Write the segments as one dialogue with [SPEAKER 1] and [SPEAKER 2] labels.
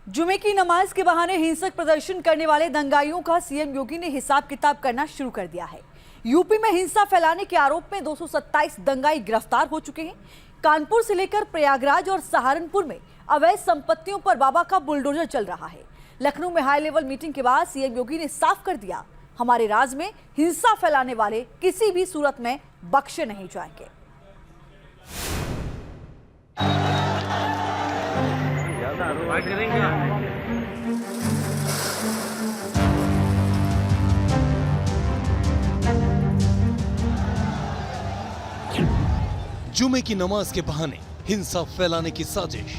[SPEAKER 1] जुमे की नमाज के बहाने हिंसक प्रदर्शन करने वाले दंगाइयों का सीएम योगी ने हिसाब किताब करना शुरू कर दिया है। यूपी में हिंसा फैलाने के आरोप में 227 दंगाई गिरफ्तार हो चुके हैं। कानपुर से लेकर प्रयागराज और सहारनपुर में अवैध संपत्तियों पर बाबा का बुलडोजर चल रहा है। लखनऊ में हाई लेवल मीटिंग के बाद सीएम योगी ने साफ कर दिया, हमारे राज्य में हिंसा फैलाने वाले किसी भी सूरत में बख्शे नहीं जाएंगे।
[SPEAKER 2] जुमे की नमाज के बहाने हिंसा फैलाने की साजिश।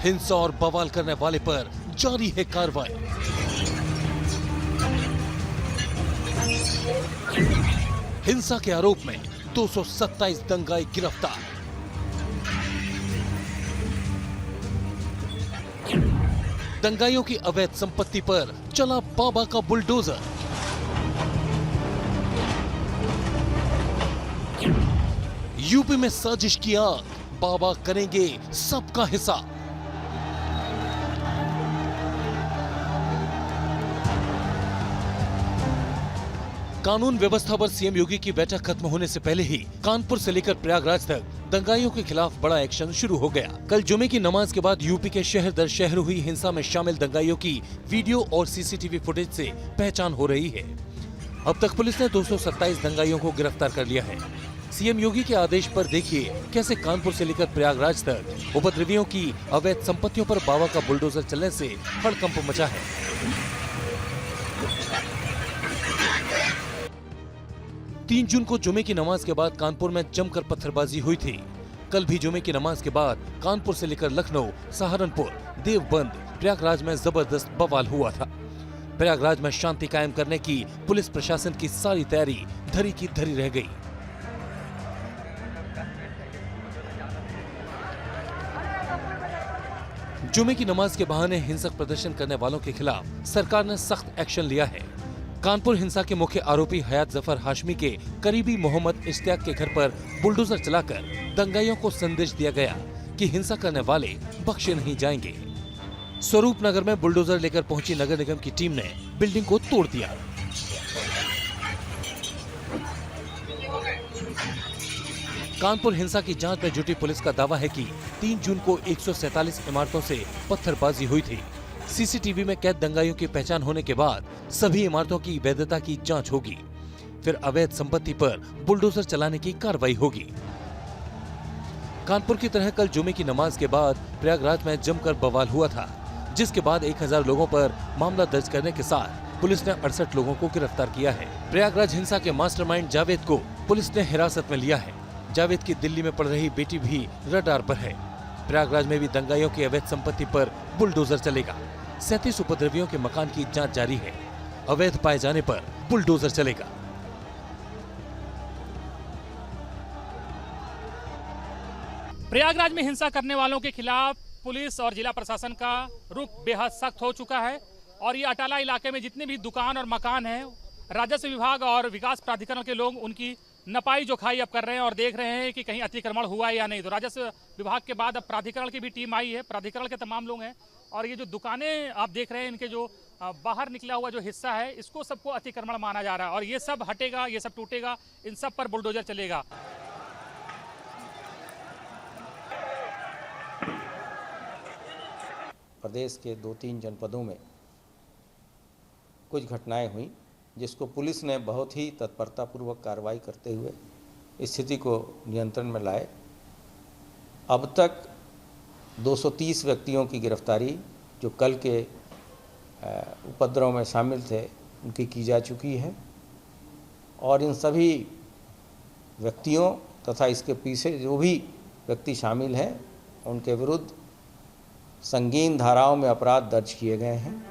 [SPEAKER 2] हिंसा और बवाल करने वाले पर जारी है कार्रवाई। हिंसा के आरोप में 227 दंगाई गिरफ्तार। दंगाइयों की अवैध संपत्ति पर चला बाबा का बुलडोजर। यूपी में साजिश की आग, बाबा करेंगे सबका हिसाब। कानून व्यवस्था पर सीएम योगी की बैठक खत्म होने से पहले ही कानपुर से लेकर प्रयागराज तक दंगाइयों के खिलाफ बड़ा एक्शन शुरू हो गया। कल जुमे की नमाज के बाद यूपी के शहर दर शहर हुई हिंसा में शामिल दंगाइयों की वीडियो और सीसीटीवी फुटेज से पहचान हो रही है। अब तक पुलिस ने 227 दंगाइयों को गिरफ्तार कर लिया है। सीएम योगी के आदेश पर देखिए कैसे कानपुर से लेकर प्रयागराज तक उपद्रवियों की अवैध संपत्तियों पर बाबा का बुलडोजर चलने से हड़कंप मचा है। 3 जून को जुमे की नमाज के बाद कानपुर में जमकर पत्थरबाजी हुई थी। कल भी जुमे की नमाज के बाद कानपुर से लेकर लखनऊ, सहारनपुर, देवबंद, प्रयागराज में जबरदस्त बवाल हुआ था। प्रयागराज में शांति कायम करने की पुलिस प्रशासन की सारी तैयारी धरी की धरी रह गई। जुमे की नमाज के बहाने हिंसक प्रदर्शन करने वालों के खिलाफ सरकार ने सख्त एक्शन लिया है। कानपुर हिंसा के मुख्य आरोपी हयात जफर हाशमी के करीबी मोहम्मद इश्तियाक के घर पर बुलडोजर चलाकर दंगाइयों को संदेश दिया गया कि हिंसा करने वाले बख्शे नहीं जाएंगे। स्वरूप नगर में बुलडोजर लेकर पहुंची नगर निगम की टीम ने बिल्डिंग को तोड़ दिया। कानपुर हिंसा की जांच में जुटी पुलिस का दावा है कि 3 जून को 147 इमारतों से पत्थरबाजी हुई थी। सीसीटीवी में कैद दंगाइयों की पहचान होने के बाद सभी इमारतों की वैधता की जांच होगी। फिर अवैध संपत्ति पर बुलडोजर चलाने की कार्रवाई होगी। कानपुर की तरह कल जुमे की नमाज के बाद प्रयागराज में जमकर बवाल हुआ था, जिसके बाद 1000 लोगों पर मामला दर्ज करने के साथ पुलिस ने 68 लोगों को गिरफ्तार किया है। प्रयागराज हिंसा के मास्टरमाइंड जावेद को पुलिस ने हिरासत में लिया है। जावेद की दिल्ली में पढ़ रही बेटी भी रडार पर है। प्रयागराज में भी दंगाइयों की अवैध संपत्ति पर बुलडोजर चलेगा। 37 उपद्रवियों के मकान की जांच जारी है। अवैध पाए जाने पर बुलडोजर चलेगा।
[SPEAKER 3] प्रयागराज में हिंसा करने वालों के खिलाफ पुलिस और जिला प्रशासन का रुख बेहद सख्त हो चुका है और ये अटाला इलाके में जितने भी दुकान और मकान हैं, राजस्व विभाग और विकास प्राधिकरण के लोग उनकी नपाई जोखाई अब कर रहे हैं और देख रहे हैं कि कहीं अतिक्रमण हुआ है या नहीं। तो राजस्व विभाग के बाद अब प्राधिकरण की भी टीम आई है, प्राधिकरण के तमाम लोग हैं और ये जो दुकानें आप देख रहे हैं, इनके जो बाहर निकला हुआ जो हिस्सा है, इसको सबको अतिक्रमण माना जा रहा है और ये सब हटेगा, ये सब टूटेगा, इन सब पर बुलडोजर चलेगा।
[SPEAKER 4] प्रदेश के 2-3 जनपदों में कुछ घटनाएं हुई, जिसको पुलिस ने बहुत ही तत्परतापूर्वक कार्रवाई करते हुए स्थिति को नियंत्रण में लाए। अब तक 230 व्यक्तियों की गिरफ्तारी जो कल के उपद्रव में शामिल थे उनकी की जा चुकी है और इन सभी व्यक्तियों तथा इसके पीछे जो भी व्यक्ति शामिल हैं उनके विरुद्ध संगीन धाराओं में अपराध दर्ज किए गए हैं।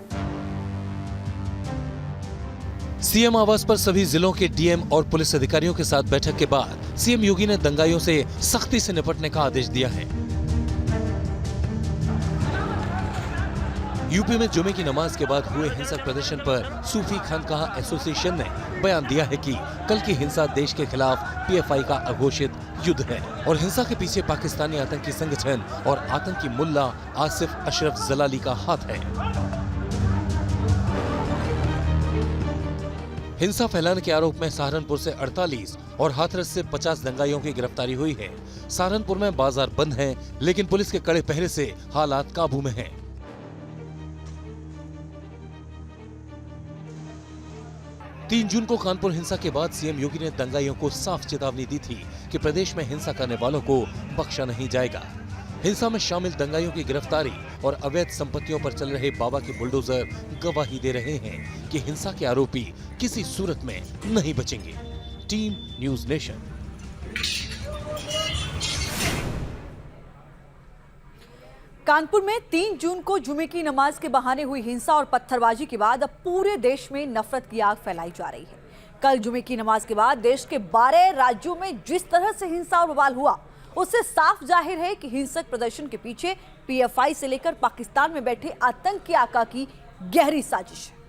[SPEAKER 2] सीएम आवास पर सभी जिलों के डीएम और पुलिस अधिकारियों के साथ बैठक के बाद सीएम योगी ने दंगाइयों से सख्ती से निपटने का आदेश दिया है। यूपी में जुमे की नमाज के बाद हुए हिंसक प्रदर्शन पर सूफी खानकाह एसोसिएशन ने बयान दिया है कि कल की हिंसा देश के खिलाफ पीएफआई का अघोषित युद्ध है और हिंसा के पीछे पाकिस्तानी आतंकी संगठन और आतंकी मुल्ला आसिफ अशरफ जलाली का हाथ है। हिंसा फैलाने के आरोप में सहारनपुर से 48 और हाथरस से 50 दंगाइयों की गिरफ्तारी हुई है। सहारनपुर में बाजार बंद हैं, लेकिन पुलिस के कड़े पहरे से हालात काबू में हैं। 3 जून को कानपुर हिंसा के बाद सीएम योगी ने दंगाइयों को साफ चेतावनी दी थी कि प्रदेश में हिंसा करने वालों को बख्शा नहीं जाएगा। हिंसा में शामिल दंगाइयों की गिरफ्तारी और अवैध संपत्तियों पर चल रहे बाबा के बुलडोजर गवाही दे रहे हैं कि हिंसा के आरोपी किसी सूरत में नहीं बचेंगे। Team news nation.
[SPEAKER 1] कानपुर में 3 जून को जुमे की नमाज के बहाने हुई हिंसा और पत्थरबाजी के बाद अब पूरे देश में नफरत की आग फैलाई जा रही है। कल जुमे की नमाज के बाद देश के 12 राज्यों में जिस तरह से हिंसा और बवाल हुआ, उससे साफ जाहिर है कि हिंसक प्रदर्शन के पीछे पीएफआई से लेकर पाकिस्तान में बैठे आतंकी आका की गहरी साजिश है।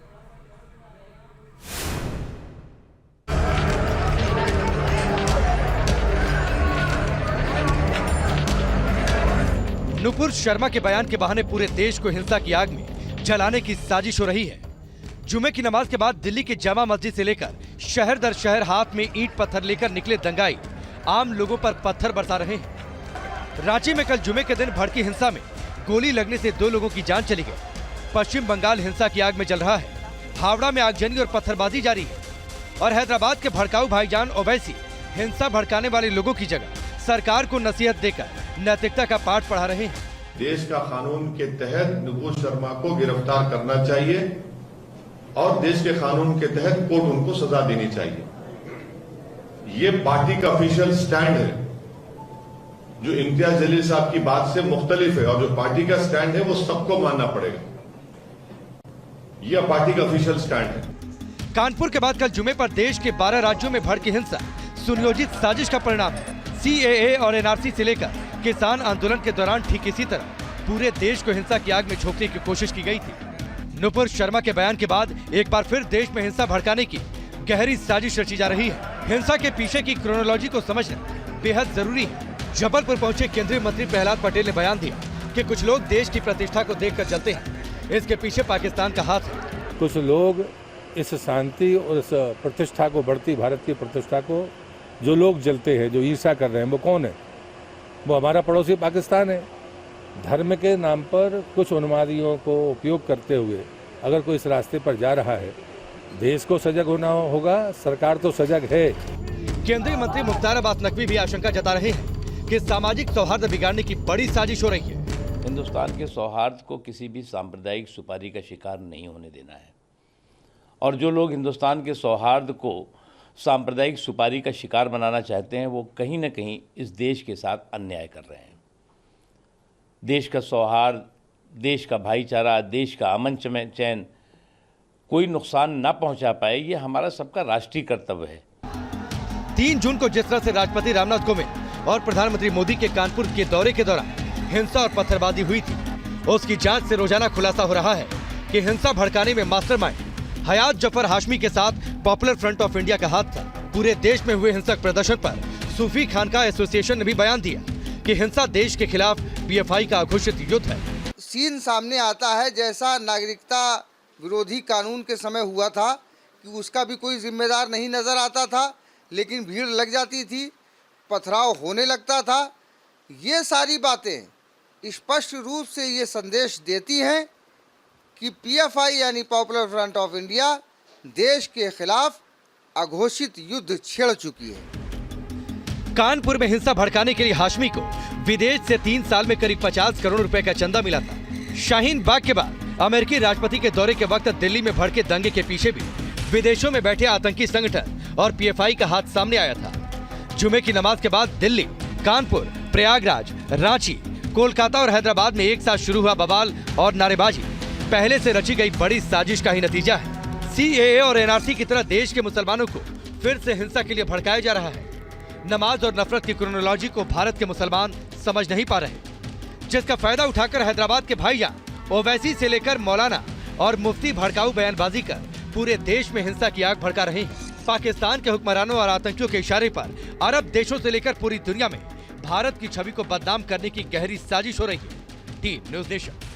[SPEAKER 5] नुपुर शर्मा के बयान के बहाने पूरे देश को हिंसा की आग में जलाने की साजिश हो रही है। जुमे की नमाज के बाद दिल्ली के जामा मस्जिद से लेकर शहर दर शहर हाथ में ईंट पत्थर लेकर निकले दंगाई आम लोगों पर पत्थर बरसा रहे हैं। रांची में कल जुमे के दिन भड़की हिंसा में गोली लगने से 2 लोगों की जान चली गई। पश्चिम बंगाल हिंसा की आग में जल रहा है। हावड़ा में आगजनी और पत्थरबाजी जारी है और हैदराबाद के भड़काऊ भाईजान ओवैसी हिंसा भड़काने वाले लोगों की जगह सरकार को नसीहत देकर नैतिकता का पाठ पढ़ा रहे हैं।
[SPEAKER 6] देश का कानून के तहत नुपुर शर्मा को गिरफ्तार करना चाहिए और देश के कानून के तहत कोर्ट उनको सजा देनी चाहिए। ये पार्टी का ऑफिशियल स्टैंड है, जो इम्तियाज जलील साहब की बात से मुख्तलिफ है, और जो पार्टी का स्टैंड है वो सबको मानना पड़ेगा। यह पार्टी का ऑफिशियल स्टैंड है।
[SPEAKER 5] कानपुर के बाद कल जुमे पर देश के 12 राज्यों में भड़की हिंसा सुनियोजित साजिश का परिणाम है। सीएए और एनआरसी से लेकर किसान आंदोलन के दौरान ठीक इसी तरह पूरे देश को हिंसा की आग में झोंकने की कोशिश की गई थी। नुपुर शर्मा के बयान के बाद एक बार फिर देश में हिंसा भड़काने की गहरी साजिश रची जा रही है। हिंसा के पीछे की क्रोनोलॉजी को समझना बेहद जरूरी है। जबलपुर पहुंचे केंद्रीय मंत्री प्रहलाद पटेल ने बयान दिया कि कुछ लोग देश की प्रतिष्ठा को देखकर जलते हैं, इसके पीछे पाकिस्तान का हाथ है।
[SPEAKER 7] कुछ लोग इस शांति और इस प्रतिष्ठा को, बढ़ती भारत की प्रतिष्ठा को जो लोग जलते हैं, जो ईर्ष्या कर रहे हैं, वो कौन है? वो हमारा पड़ोसी पाकिस्तान है। धर्म के नाम पर कुछ उन्मादियों को उपयोग करते हुए अगर कोई इस रास्ते पर जा रहा है, देश को सजग होना होगा। सरकार तो सजग है।
[SPEAKER 5] केंद्रीय मंत्री मुख्तार अब्बास नकवी भी आशंका जता रहे हैं कि सामाजिक सौहार्द बिगाड़ने की बड़ी साजिश हो रही है।
[SPEAKER 8] हिंदुस्तान के सौहार्द को किसी भी सांप्रदायिक सुपारी का शिकार नहीं होने देना है, और जो लोग हिंदुस्तान के सौहार्द को सांप्रदायिक सुपारी का शिकार बनाना चाहते हैं, वो कहीं न कहीं इस देश के साथ अन्याय कर रहे हैं। देश का सौहार्द, देश का भाईचारा, देश का अमन चैन कोई नुकसान ना पहुंचा पाए, ये हमारा सबका राष्ट्रीय कर्तव्य है।
[SPEAKER 5] 3 जून को जिस तरह से राष्ट्रपति रामनाथ कोविंद और प्रधानमंत्री मोदी के कानपुर के दौरे के दौरान हिंसा और पत्थरबाजी हुई थी, उसकी जांच से रोजाना खुलासा हो रहा है कि हिंसा भड़काने में मास्टरमाइंड हयात जफर हाशमी के साथ पॉपुलर फ्रंट ऑफ इंडिया का हाथ था। पूरे देश में हुए हिंसक प्रदर्शन पर सूफी खानका एसोसिएशन ने भी बयान दिया कि हिंसा देश के खिलाफ पीएफआई का घोषित युद्ध है।
[SPEAKER 9] सीन सामने आता है जैसा नागरिकता विरोधी कानून के समय हुआ था कि उसका भी कोई जिम्मेदार नहीं नजर आता था, लेकिन भीड़ लग जाती थी, पथराव होने लगता था। ये सारी बातें स्पष्ट रूप से ये संदेश देती हैं कि पीएफआई यानी पॉपुलर फ्रंट ऑफ इंडिया देश के खिलाफ अघोषित युद्ध छेड़ चुकी है।
[SPEAKER 5] कानपुर में हिंसा भड़काने के लिए हाशमी को विदेश से 3 साल में करीब 50 करोड़ रुपए का चंदा मिला था। शाहीन बाग के बाद अमेरिकी राष्ट्रपति के दौरे के वक्त दिल्ली में भड़के दंगे के पीछे भी विदेशों में बैठे आतंकी संगठन और पीएफआई का हाथ सामने आया था। जुमे की नमाज के बाद दिल्ली, कानपुर, प्रयागराज, रांची, कोलकाता और हैदराबाद में एक साथ शुरू हुआ बवाल और नारेबाजी पहले से रची गई बड़ी साजिश का ही नतीजा है। सीएए और एनआरसी की तरह देश के मुसलमानों को फिर से हिंसा के लिए भड़काया जा रहा है। नमाज और नफरत की क्रोनोलॉजी को भारत के मुसलमान समझ नहीं पा रहे, जिसका फायदा उठाकर हैदराबाद के भाईजान ओवैसी से लेकर मौलाना और मुफ्ती भड़काऊ बयानबाजी कर पूरे देश में हिंसा की आग भड़का रहे हैं। पाकिस्तान के हुक्मरानों और आतंकियों के इशारे पर अरब देशों से लेकर पूरी दुनिया में भारत की छवि को बदनाम करने की गहरी साजिश हो रही है। Team news nation.